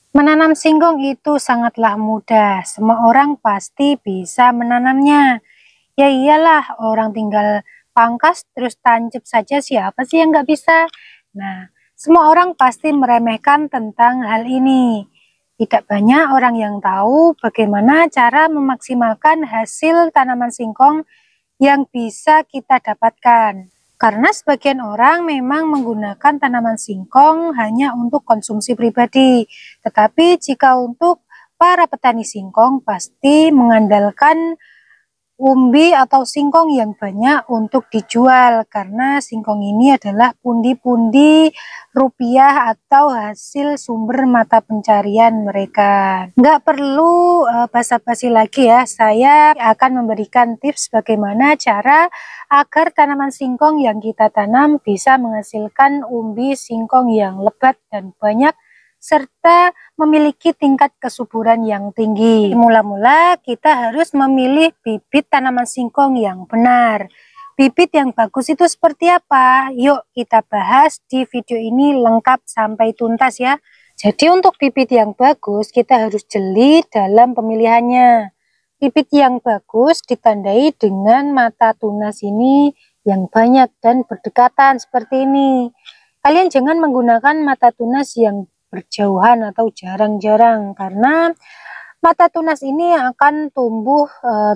Menanam singkong itu sangatlah mudah, semua orang pasti bisa menanamnya. Ya iyalah, orang tinggal pangkas terus tancap saja, siapa sih yang nggak bisa? Nah, semua orang pasti meremehkan tentang hal ini. Tidak banyak orang yang tahu bagaimana cara memaksimalkan hasil tanaman singkong yang bisa kita dapatkan. Karena sebagian orang memang menggunakan tanaman singkong hanya untuk konsumsi pribadi. Tetapi jika untuk para petani singkong pasti mengandalkan umbi atau singkong yang banyak untuk dijual, karena singkong ini adalah pundi-pundi rupiah atau hasil sumber mata pencarian mereka. Nggak perlu basa-basi lagi ya, saya akan memberikan tips bagaimana cara agar tanaman singkong yang kita tanam bisa menghasilkan umbi singkong yang lebat dan banyak serta memiliki tingkat kesuburan yang tinggi. Mula-mula kita harus memilih bibit tanaman singkong yang benar. Bibit yang bagus itu seperti apa? Yuk kita bahas di video ini lengkap sampai tuntas ya. Jadi untuk bibit yang bagus kita harus jeli dalam pemilihannya. Bibit yang bagus ditandai dengan mata tunas ini yang banyak dan berdekatan seperti ini. Kalian jangan menggunakan mata tunas yang berjauhan atau jarang-jarang, karena mata tunas ini akan tumbuh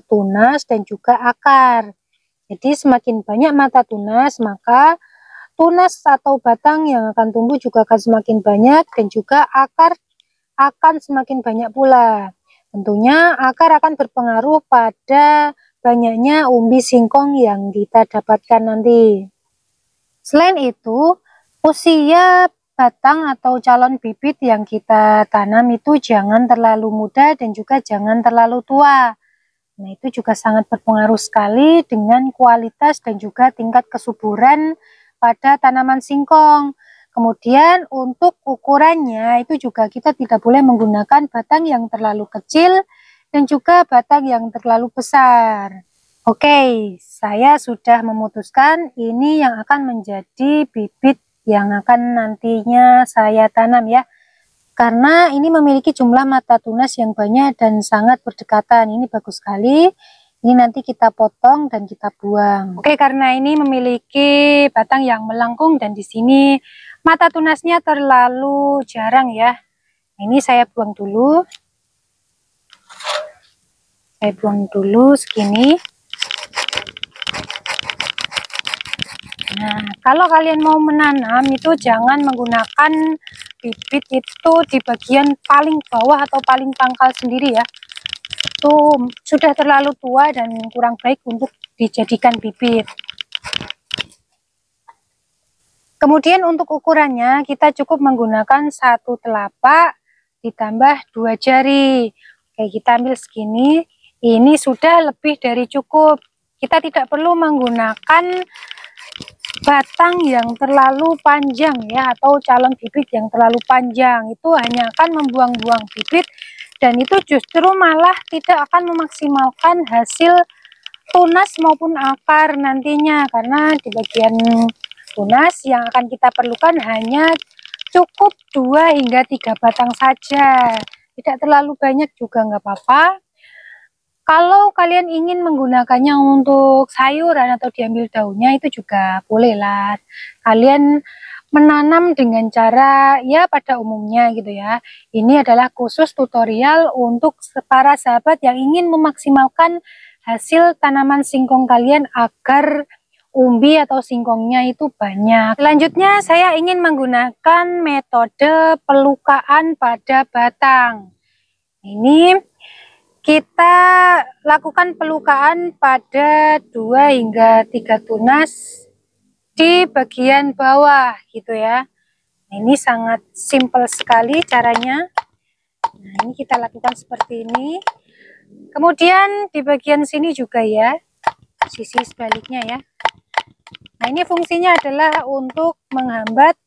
tunas dan juga akar. Jadi semakin banyak mata tunas, maka tunas atau batang yang akan tumbuh juga akan semakin banyak dan juga akar akan semakin banyak pula. Tentunya akar akan berpengaruh pada banyaknya umbi singkong yang kita dapatkan nanti. Selain itu, usia batang atau calon bibit yang kita tanam itu jangan terlalu muda dan juga jangan terlalu tua. Nah, itu juga sangat berpengaruh sekali dengan kualitas dan juga tingkat kesuburan pada tanaman singkong. Kemudian untuk ukurannya itu juga kita tidak boleh menggunakan batang yang terlalu kecil dan juga batang yang terlalu besar. Oke, saya sudah memutuskan ini yang akan menjadi bibit yang akan nantinya saya tanam ya. Karena ini memiliki jumlah mata tunas yang banyak dan sangat berdekatan. Ini bagus sekali. Ini nanti kita potong dan kita buang. Oke, karena ini memiliki batang yang melengkung dan di sini mata tunasnya terlalu jarang ya. Ini saya buang dulu. Saya buang dulu segini. Nah, kalau kalian mau menanam itu jangan menggunakan bibit itu di bagian paling bawah atau paling pangkal sendiri ya. Itu sudah terlalu tua dan kurang baik untuk dijadikan bibit. Kemudian untuk ukurannya kita cukup menggunakan 1 telapak ditambah 2 jari. Oke, kita ambil segini. Ini sudah lebih dari cukup. Kita tidak perlu menggunakan batang yang terlalu panjang ya, atau calon bibit yang terlalu panjang, itu hanya akan membuang-buang bibit dan itu justru malah tidak akan memaksimalkan hasil tunas maupun akar nantinya, karena di bagian tunas yang akan kita perlukan hanya cukup 2 hingga 3 batang saja, tidak terlalu banyak juga nggak apa-apa. Kalau kalian ingin menggunakannya untuk sayuran atau diambil daunnya itu juga boleh lah. Kalian menanam dengan cara ya pada umumnya gitu ya. Ini adalah khusus tutorial untuk para sahabat yang ingin memaksimalkan hasil tanaman singkong kalian agar umbi atau singkongnya itu banyak. Selanjutnya saya ingin menggunakan metode pelukaan pada batang. Ini kita lakukan pelukaan pada 2 hingga 3 tunas di bagian bawah gitu ya. Nah, ini sangat simpel sekali caranya. Nah, ini kita lakukan seperti ini. Kemudian di bagian sini juga ya, sisi sebaliknya ya. Nah, ini fungsinya adalah untuk menghambat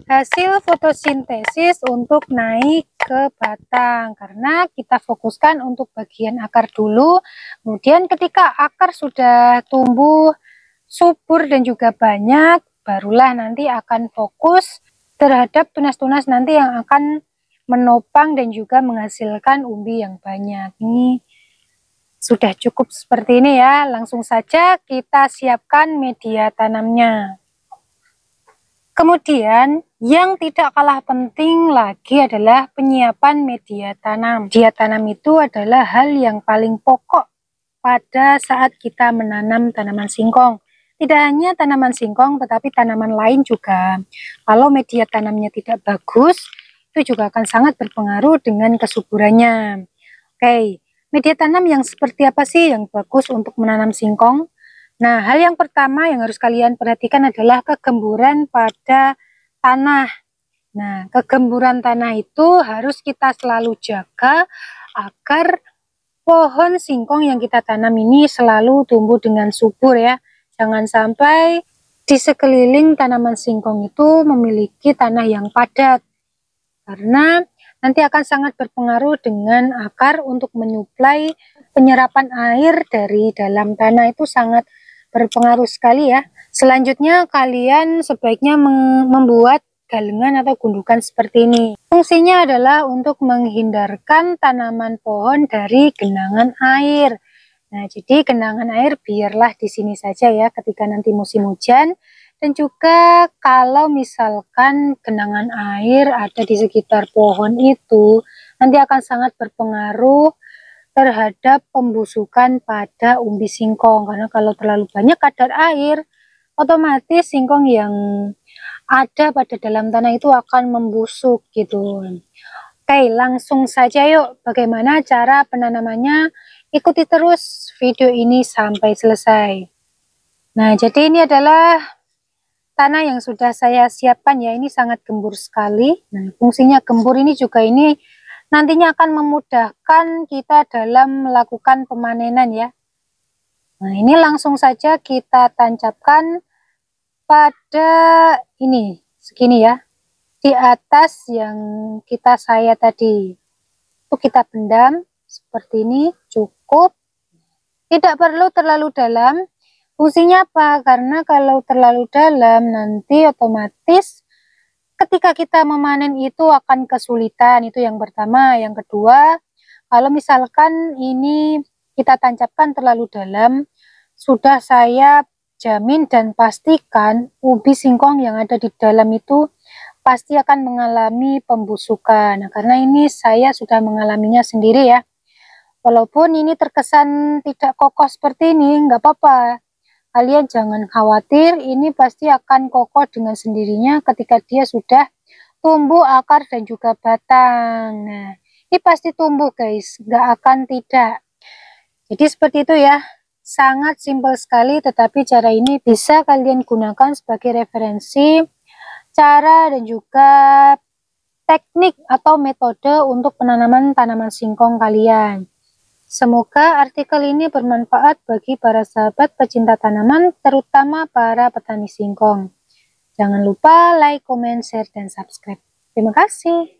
hasil fotosintesis untuk naik ke batang, karena kita fokuskan untuk bagian akar dulu. Kemudian ketika akar sudah tumbuh subur dan juga banyak, barulah nanti akan fokus terhadap tunas-tunas nanti yang akan menopang dan juga menghasilkan umbi yang banyak. Ini sudah cukup seperti ini ya. Langsung saja kita siapkan media tanamnya. Kemudian yang tidak kalah penting lagi adalah penyiapan media tanam. Media tanam itu adalah hal yang paling pokok pada saat kita menanam tanaman singkong. Tidak hanya tanaman singkong, tetapi tanaman lain juga. Kalau media tanamnya tidak bagus, itu juga akan sangat berpengaruh dengan kesuburannya. Oke, media tanam yang seperti apa sih yang bagus untuk menanam singkong? Nah, hal yang pertama yang harus kalian perhatikan adalah kegemburan pada tanah. Nah, kegemburan tanah itu harus kita selalu jaga agar pohon singkong yang kita tanam ini selalu tumbuh dengan subur ya. Jangan sampai di sekeliling tanaman singkong itu memiliki tanah yang padat. Karena nanti akan sangat berpengaruh dengan akar untuk menyuplai penyerapan air dari dalam tanah, itu sangat berpengaruh sekali ya. Selanjutnya kalian sebaiknya membuat galengan atau gundukan seperti ini. Fungsinya adalah untuk menghindarkan tanaman pohon dari genangan air. Nah, jadi genangan air biarlah di sini saja ya ketika nanti musim hujan. Dan juga kalau misalkan genangan air ada di sekitar pohon itu, nanti akan sangat berpengaruh terhadap pembusukan pada umbi singkong. Karena kalau terlalu banyak kadar air, otomatis singkong yang ada pada dalam tanah itu akan membusuk gitu. Oke, langsung saja yuk bagaimana cara penanamannya. Ikuti terus video ini sampai selesai. Nah, jadi ini adalah tanah yang sudah saya siapkan ya. Ini sangat gembur sekali. Nah, fungsinya gembur ini juga ini nantinya akan memudahkan kita dalam melakukan pemanenan ya. Nah, ini langsung saja kita tancapkan pada ini segini ya, di atas yang kita sayat tadi. Itu kita pendam seperti ini, cukup. Tidak perlu terlalu dalam. Fungsinya apa? Karena kalau terlalu dalam nanti otomatis ketika kita memanen itu akan kesulitan. Itu yang pertama. Yang kedua, kalau misalkan ini kita tancapkan terlalu dalam, sudah saya jamin dan pastikan ubi singkong yang ada di dalam itu pasti akan mengalami pembusukan. Nah, karena ini saya sudah mengalaminya sendiri ya. Walaupun ini terkesan tidak kokoh seperti ini, nggak apa-apa. Kalian jangan khawatir, ini pasti akan kokoh dengan sendirinya ketika dia sudah tumbuh akar dan juga batang. Nah, ini pasti tumbuh guys, nggak akan tidak. Jadi seperti itu ya. Sangat simpel sekali, tetapi cara ini bisa kalian gunakan sebagai referensi cara dan juga teknik atau metode untuk penanaman tanaman singkong kalian. Semoga artikel ini bermanfaat bagi para sahabat pecinta tanaman, terutama para petani singkong. Jangan lupa like, comment, share, dan subscribe. Terima kasih.